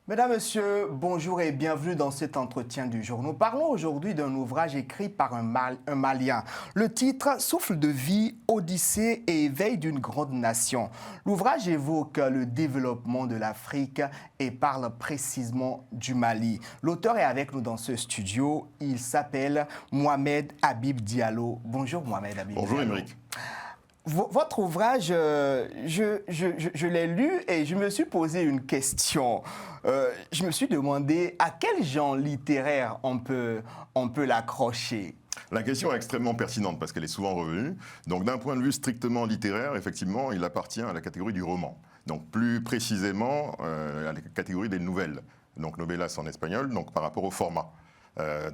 Mesdames, Messieurs, bonjour et bienvenue dans cet entretien du jour. Nous parlons aujourd'hui d'un ouvrage écrit par un Malien. Le titre « Souffle de vie, Odyssée et éveil d'une grande nation ». L'ouvrage évoque le développement de l'Afrique et parle précisément du Mali. L'auteur est avec nous dans ce studio. Il s'appelle Mohamed Habib Diallo. Bonjour Mohamed Habib Bonjour Diallo. Émeric. Votre ouvrage, je l'ai lu et je me suis posé une question. Je me suis demandé à quel genre littéraire on peut l'accrocher. La question est extrêmement pertinente parce qu'elle est souvent revenue. Donc d'un point de vue strictement littéraire, effectivement, il appartient à la catégorie du roman. Donc plus précisément à la catégorie des nouvelles. Donc novelas en espagnol, donc par rapport au format.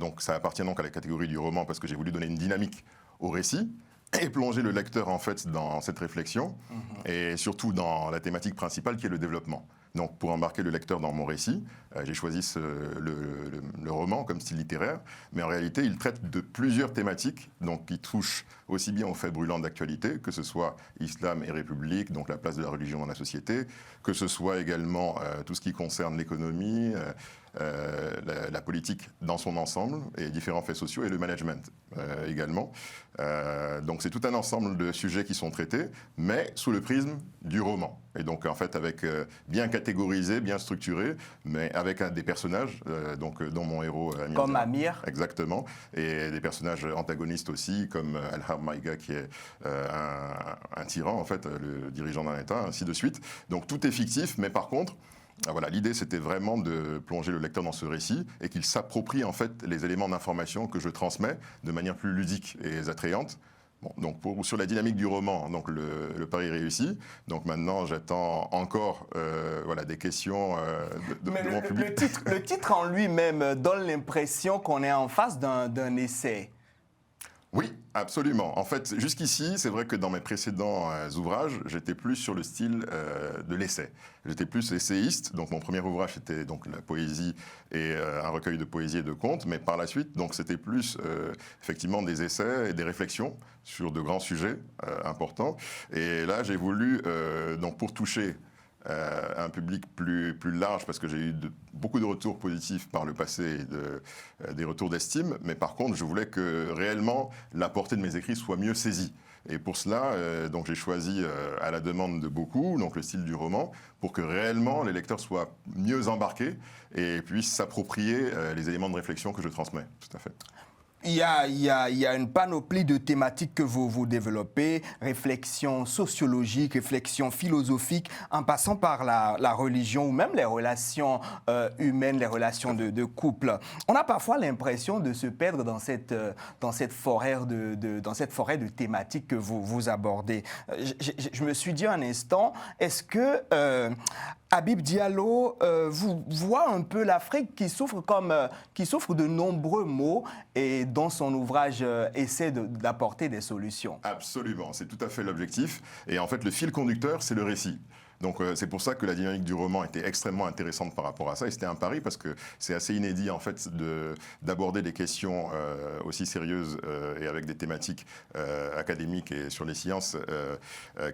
Donc ça appartient donc à la catégorie du roman parce que j'ai voulu donner une dynamique au récit et plonger le lecteur en fait dans cette réflexion et surtout dans la thématique principale qui est le développement. Donc pour embarquer le lecteur dans mon récit, j'ai choisi le roman comme style littéraire, mais en réalité il traite de plusieurs thématiques donc qui touchent aussi bien aux faits brûlants d'actualité, que ce soit islam et république, donc la place de la religion dans la société, que ce soit également tout ce qui concerne l'économie, la politique dans son ensemble et différents faits sociaux et le management également. Donc c'est tout un ensemble de sujets qui sont traités, mais sous le prisme du roman. Et donc en fait avec bien catégorisé, bien structuré, mais avec des personnages, dont mon héros Amir. Comme Amir. Exactement, et des personnages antagonistes aussi, comme Al-Harb Maïga qui est un tyran en fait, le dirigeant d'un État, ainsi de suite. Donc tout est fictif, mais par contre, voilà, l'idée c'était vraiment de plonger le lecteur dans ce récit et qu'il s'approprie en fait les éléments d'information que je transmets de manière plus ludique et attrayante. Bon, donc sur la dynamique du roman, donc le pari réussi. Donc maintenant, j'attends encore des questions de mon public. Le titre en lui-même donne l'impression qu'on est en face d'un essai. Oui, absolument. En fait, jusqu'ici, c'est vrai que dans mes précédents ouvrages, j'étais plus sur le style de l'essai. J'étais plus essayiste. Donc mon premier ouvrage était donc la poésie et un recueil de poésie et de contes. Mais par la suite, donc c'était plus effectivement des essais et des réflexions sur de grands sujets importants. Et là, j'ai voulu donc pour toucher un public plus large, parce que j'ai eu beaucoup de retours positifs par le passé, des retours d'estime, mais par contre, je voulais que réellement la portée de mes écrits soit mieux saisie. Et pour cela, donc j'ai choisi à la demande de beaucoup, donc le style du roman, pour que réellement les lecteurs soient mieux embarqués et puissent s'approprier les éléments de réflexion que je transmets. Tout à fait. Il y a une panoplie de thématiques que vous développez, réflexion sociologique, réflexion philosophique, en passant par la religion ou même les relations humaines, les relations de couple. On a parfois l'impression de se perdre dans cette forêt de thématiques que vous abordez. Je me suis dit un instant, est-ce que Habib Diallo vous voit un peu l'Afrique qui souffre de nombreux maux et dont son ouvrage essaie d'apporter des solutions? Absolument, c'est tout à fait l'objectif. Et en fait, le fil conducteur, c'est le récit. Donc c'est pour ça que la dynamique du roman était extrêmement intéressante par rapport à ça. Et c'était un pari parce que c'est assez inédit en fait d'aborder des questions aussi sérieuses et avec des thématiques académiques et sur les sciences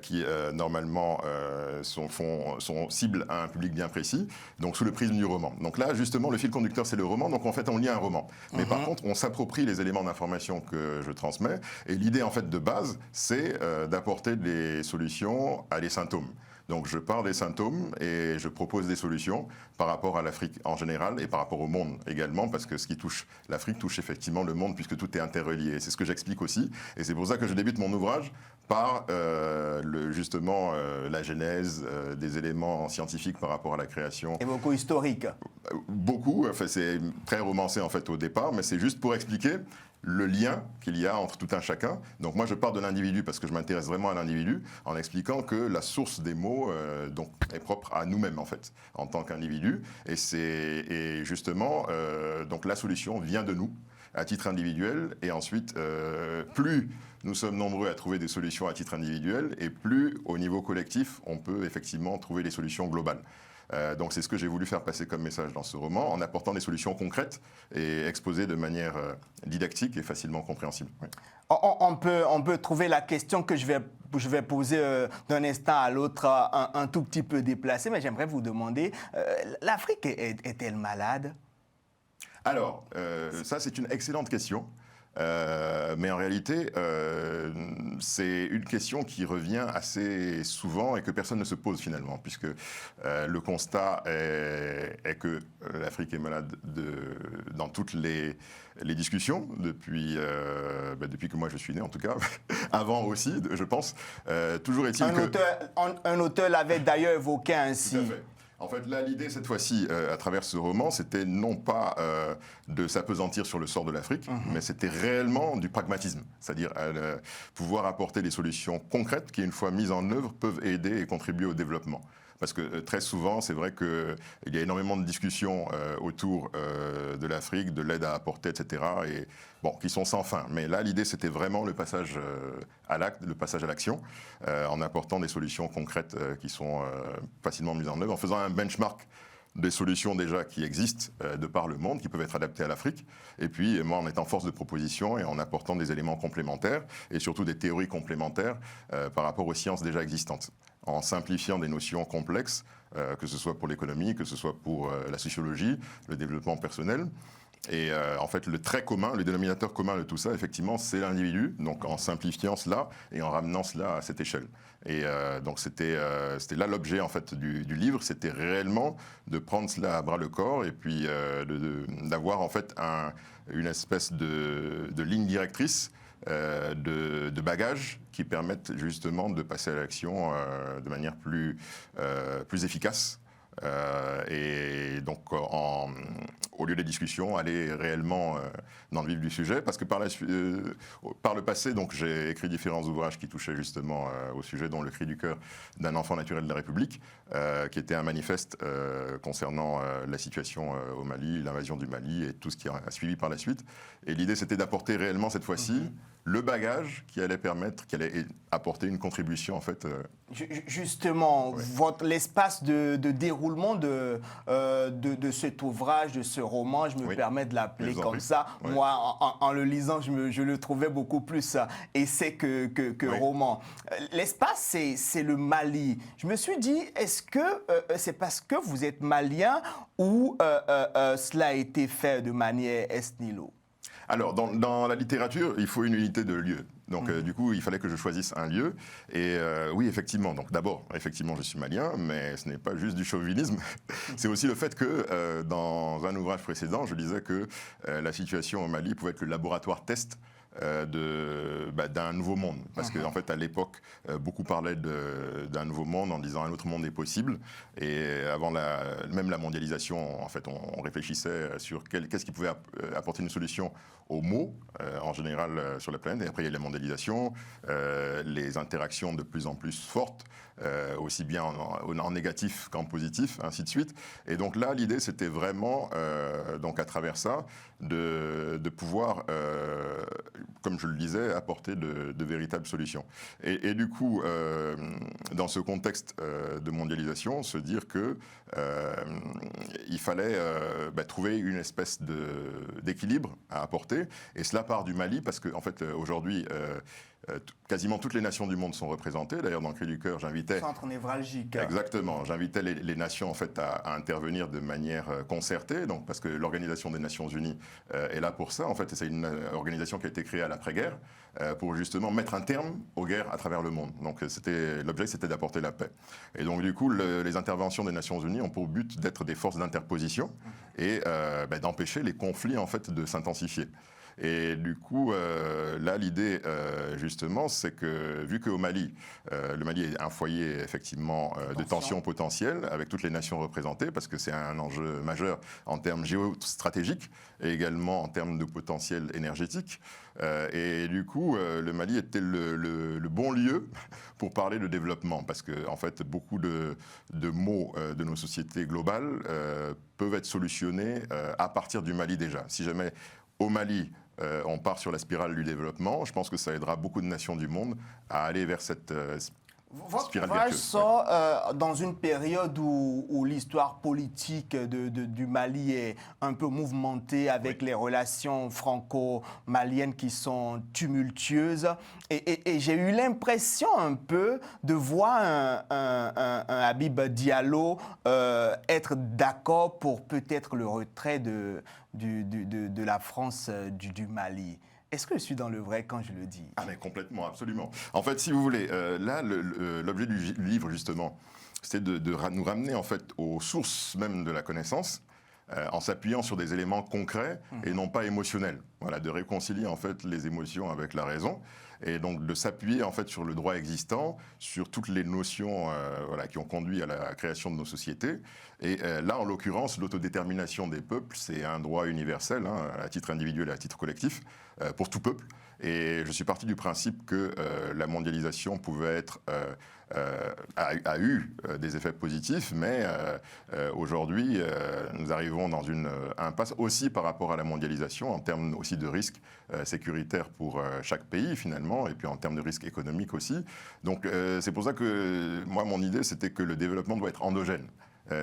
qui normalement sont cibles à un public bien précis, donc sous le prisme du roman. Donc là justement le fil conducteur c'est le roman, donc en fait on lit un roman. Mais par contre on s'approprie les éléments d'information que je transmets et l'idée en fait de base c'est d'apporter des solutions à des symptômes. Donc je pars des symptômes et je propose des solutions par rapport à l'Afrique en général et par rapport au monde également, parce que ce qui touche l'Afrique touche effectivement le monde puisque tout est interrelié. C'est ce que j'explique aussi et c'est pour ça que je débute mon ouvrage par justement la genèse des éléments scientifiques par rapport à la création. Et beaucoup historique. Beaucoup, enfin, c'est très romancé en fait au départ, mais c'est juste pour expliquer le lien qu'il y a entre tout un chacun. Donc moi je pars de l'individu parce que je m'intéresse vraiment à l'individu en expliquant que la source des mots donc, est propre à nous-mêmes en fait, en tant qu'individu. Et justement, donc la solution vient de nous à titre individuel et ensuite plus nous sommes nombreux à trouver des solutions à titre individuel et plus au niveau collectif on peut effectivement trouver des solutions globales. Donc c'est ce que j'ai voulu faire passer comme message dans ce roman, en apportant des solutions concrètes et exposées de manière didactique et facilement compréhensible. Oui. On peut trouver la question que je vais je vais poser d'un instant à l'autre un tout petit peu déplacé, mais j'aimerais vous demander, l'Afrique est-elle malade? Alors, ça c'est une excellente question. Mais en réalité, c'est une question qui revient assez souvent et que personne ne se pose finalement, puisque le constat est que l'Afrique est malade dans toutes les discussions, depuis que moi je suis né en tout cas, avant aussi, je pense. Toujours est-il un auteur l'avait d'ailleurs évoqué ainsi. Tout à fait. En fait, là, l'idée, cette fois-ci, à travers ce roman, c'était non pas de s'appesantir sur le sort de l'Afrique, mais c'était réellement du pragmatisme. C'est-à-dire pouvoir apporter des solutions concrètes qui, une fois mises en œuvre, peuvent aider et contribuer au développement. Parce que très souvent, c'est vrai qu'il y a énormément de discussions autour de l'Afrique, de l'aide à apporter, etc. Et bon, qui sont sans fin. Mais là, l'idée, c'était vraiment le passage à l'acte, le passage à l'action, en apportant des solutions concrètes qui sont facilement mises en œuvre, en faisant un benchmark des solutions déjà qui existent de par le monde, qui peuvent être adaptées à l'Afrique, et puis moi en étant force de proposition et en apportant des éléments complémentaires, et surtout des théories complémentaires par rapport aux sciences déjà existantes, en simplifiant des notions complexes, que ce soit pour l'économie, que ce soit pour la sociologie, le développement personnel. Et en fait, le trait commun, le dénominateur commun de tout ça, effectivement, c'est l'individu, donc en simplifiant cela et en ramenant cela à cette échelle. Et donc c'était là l'objet en fait du livre, c'était réellement de prendre cela à bras le corps et puis d'avoir en fait une espèce de ligne directrice, de bagages qui permettent justement de passer à l'action de manière plus efficace. Et donc, au lieu des discussions, aller réellement dans le vif du sujet, parce que par le passé, donc j'ai écrit différents ouvrages qui touchaient justement au sujet, dont Le cri du cœur d'un enfant naturel de la République, qui était un manifeste concernant la situation au Mali, l'invasion du Mali et tout ce qui a suivi par la suite. Et l'idée, c'était d'apporter réellement cette fois-ci le bagage qui allait apporter une contribution en fait. Justement, l'espace de déroulement de cet ouvrage, de ce roman, je me permets de l'appeler comme ça. Oui. Moi, en le lisant, je le trouvais beaucoup plus essai que roman. L'espace, c'est le Mali. Je me suis dit, est-ce que c'est parce que vous êtes malien ou cela a été fait de manière est nihilo? Alors, dans la littérature, il faut une unité de lieu. Donc, du coup, il fallait que je choisisse un lieu. Et oui, effectivement. Donc, d'abord, effectivement, je suis malien, mais ce n'est pas juste du chauvinisme. C'est aussi le fait que, dans un ouvrage précédent, je disais que la situation au Mali pouvait être le laboratoire test d'un nouveau monde. Parce qu'en fait, à l'époque, beaucoup parlaient d'un nouveau monde en disant un autre monde est possible. Et avant même la mondialisation, en fait, on réfléchissait sur qu'est-ce qui pouvait apporter une solution aux maux, en général, sur la planète. Et après, il y a la mondialisation, les interactions de plus en plus fortes, aussi bien en négatif qu'en positif, ainsi de suite. Et donc là, l'idée, c'était vraiment, donc à travers ça, de pouvoir, comme je le disais, apporter de véritables solutions. Et du coup, dans ce contexte de mondialisation, se dire que il fallait trouver une espèce d'équilibre à apporter. Et cela part du Mali, parce qu'en fait, aujourd'hui, quasiment toutes les nations du monde sont représentées. D'ailleurs, dans le Cri du cœur, j'invitais... Centre névralgique. Exactement. J'invitais les nations en fait, à intervenir de manière concertée, donc, parce que l'Organisation des Nations Unies est là pour ça. En fait, c'est une organisation qui a été créée à l'après-guerre pour justement mettre un terme aux guerres à travers le monde. Donc, l'objet, c'était d'apporter la paix. Et donc, du coup, les interventions des Nations Unies ont pour but d'être des forces d'interposition et d'empêcher les conflits en fait, de s'intensifier. Et du coup, là, l'idée, justement, c'est que, vu qu'au Mali, le Mali est un foyer, effectivement, de tensions potentielles, avec toutes les nations représentées, parce que c'est un enjeu majeur en termes géostratégiques, et également en termes de potentiel énergétique. Et du coup, le Mali était le bon lieu pour parler de développement, parce que, en fait, beaucoup de maux de nos sociétés globales peuvent être solutionnés à partir du Mali déjà. Si jamais au Mali, on part sur la spirale du développement, je pense que ça aidera beaucoup de nations du monde à aller vers cette Votre spirale ouvrage vertueuse. sort dans une période où l'histoire politique du Mali est un peu mouvementée avec les relations franco-maliennes qui sont tumultueuses. Et j'ai eu l'impression un peu de voir un Habib Diallo être d'accord pour peut-être le retrait de la France du Mali. Est-ce que je suis dans le vrai quand je le dis? Ah mais complètement, absolument. En fait, si vous voulez, là, l'objet du livre, justement, c'est de nous ramener en fait aux sources même de la connaissance, en s'appuyant sur des éléments concrets et non pas émotionnels. Voilà, de réconcilier en fait les émotions avec la raison, et donc de s'appuyer en fait sur le droit existant, sur toutes les notions voilà, qui ont conduit à la création de nos sociétés. Et là, en l'occurrence, l'autodétermination des peuples, c'est un droit universel, hein, à titre individuel et à titre collectif, pour tout peuple. Et je suis parti du principe que la mondialisation pouvait être, a eu des effets positifs, mais aujourd'hui, nous arrivons dans une impasse aussi par rapport à la mondialisation, en termes aussi de risques sécuritaires pour chaque pays finalement, et puis en termes de risques économiques aussi. Donc c'est pour ça que moi, mon idée, c'était que le développement doit être endogène.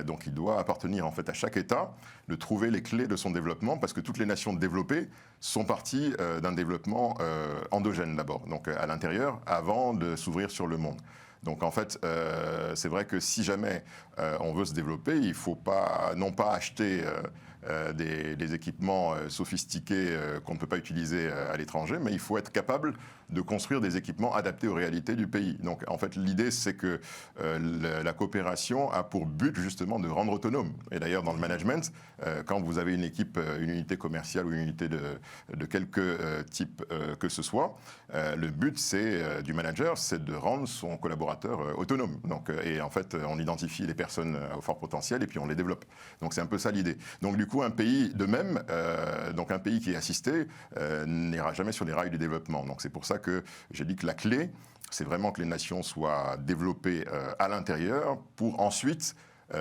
Donc il doit appartenir en fait à chaque État de trouver les clés de son développement, parce que toutes les nations développées sont parties d'un développement endogène d'abord, donc à l'intérieur, avant de s'ouvrir sur le monde. Donc en fait, c'est vrai que si jamais on veut se développer, il ne faut pas, non pas acheter des équipements sophistiqués qu'on ne peut pas utiliser à l'étranger, mais il faut être capable de construire des équipements adaptés aux réalités du pays. Donc en fait, l'idée, c'est que la coopération a pour but justement de rendre autonome. Et d'ailleurs, dans le management, quand vous avez une équipe, une unité commerciale ou une unité de quelque type que ce soit, le but du manager, c'est de rendre son collaborateur autonome. Donc, et en fait, on identifie les personnes au fort potentiel et puis on les développe. Donc c'est un peu ça l'idée. Donc du coup, un pays de même, donc un pays qui est assisté, n'ira jamais sur les rails du développement. Donc c'est pour ça que j'ai dit que la clé, c'est vraiment que les nations soient développées à l'intérieur pour ensuite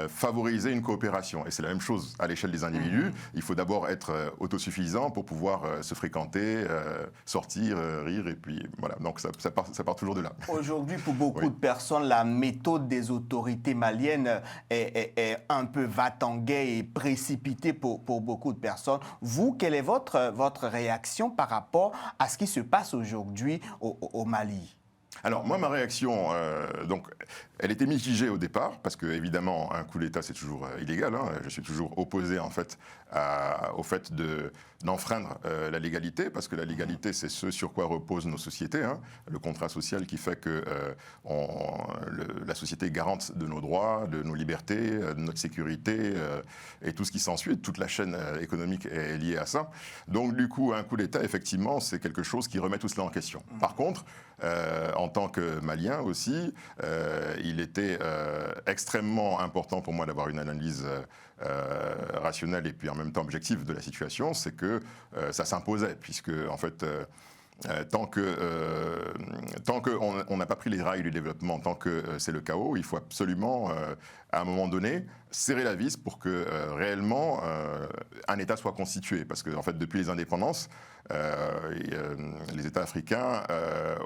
favoriser une coopération. Et c'est la même chose à l'échelle des individus. Il faut d'abord être autosuffisant pour pouvoir se fréquenter, sortir, rire, et puis voilà. Donc ça part toujours de là. Aujourd'hui, pour beaucoup de personnes, la méthode des autorités maliennes est un peu va-t-en-guet et précipitée pour beaucoup de personnes. Vous, quelle est votre réaction par rapport à ce qui se passe aujourd'hui au Mali? Alors moi, ma réaction, donc, elle était mitigée au départ, parce que évidemment, un coup d'État, c'est toujours illégal. Hein. Je suis toujours opposé en fait au fait d'enfreindre la légalité, parce que la légalité, c'est ce sur quoi reposent nos sociétés. Hein. Le contrat social qui fait que la société est garante de nos droits, de nos libertés, de notre sécurité et tout ce qui s'ensuit. Toute la chaîne économique est liée à ça. Donc du coup, un coup d'État, effectivement, c'est quelque chose qui remet tout cela en question. Par contre, en tant que Malien aussi, il était extrêmement important pour moi d'avoir une analyse rationnelle et puis en même temps objective de la situation. C'est que ça s'imposait, puisque en fait, tant qu'on n'a pas pris les rails du développement, tant que c'est le chaos, il faut absolument, à un moment donné, serrer la vis pour que réellement un État soit constitué. Parce que en fait, depuis les indépendances, les États africains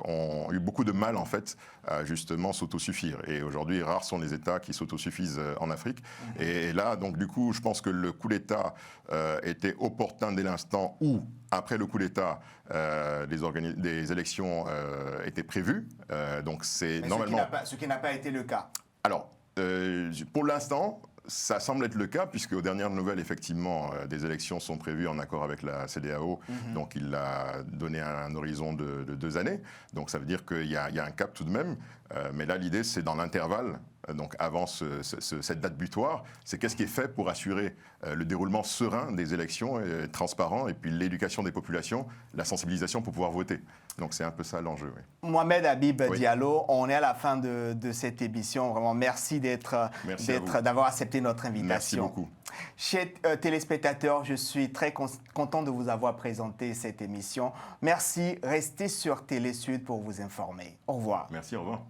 ont eu beaucoup de mal en fait à justement s'autosuffire. Et aujourd'hui, rares sont les États qui s'autosuffisent en Afrique. Et là, donc du coup, je pense que le coup d'État était opportun dès l'instant où, après le coup d'État, des élections étaient prévues. Donc c'est normalement. Ce qui n'a pas été le cas. Alors, pour l'instant, ça semble être le cas, puisque aux dernières nouvelles, effectivement, des élections sont prévues en accord avec la CEDEAO. Donc il a donné un horizon de 2 années. Donc ça veut dire qu'il y a un cap tout de même. Mais là, l'idée, c'est dans l'intervalle, donc avant cette date butoir, c'est qu'est-ce qui est fait pour assurer le déroulement serein des élections, transparent, et puis l'éducation des populations, la sensibilisation pour pouvoir voter. Donc c'est un peu ça l'enjeu. Oui. Mohamed Habib Diallo, on est à la fin de cette émission. Vraiment, merci d'avoir accepté notre invitation. Merci beaucoup. Chers téléspectateurs, je suis très content de vous avoir présenté cette émission. Merci, restez sur Télé Sud pour vous informer. Au revoir. Merci, au revoir.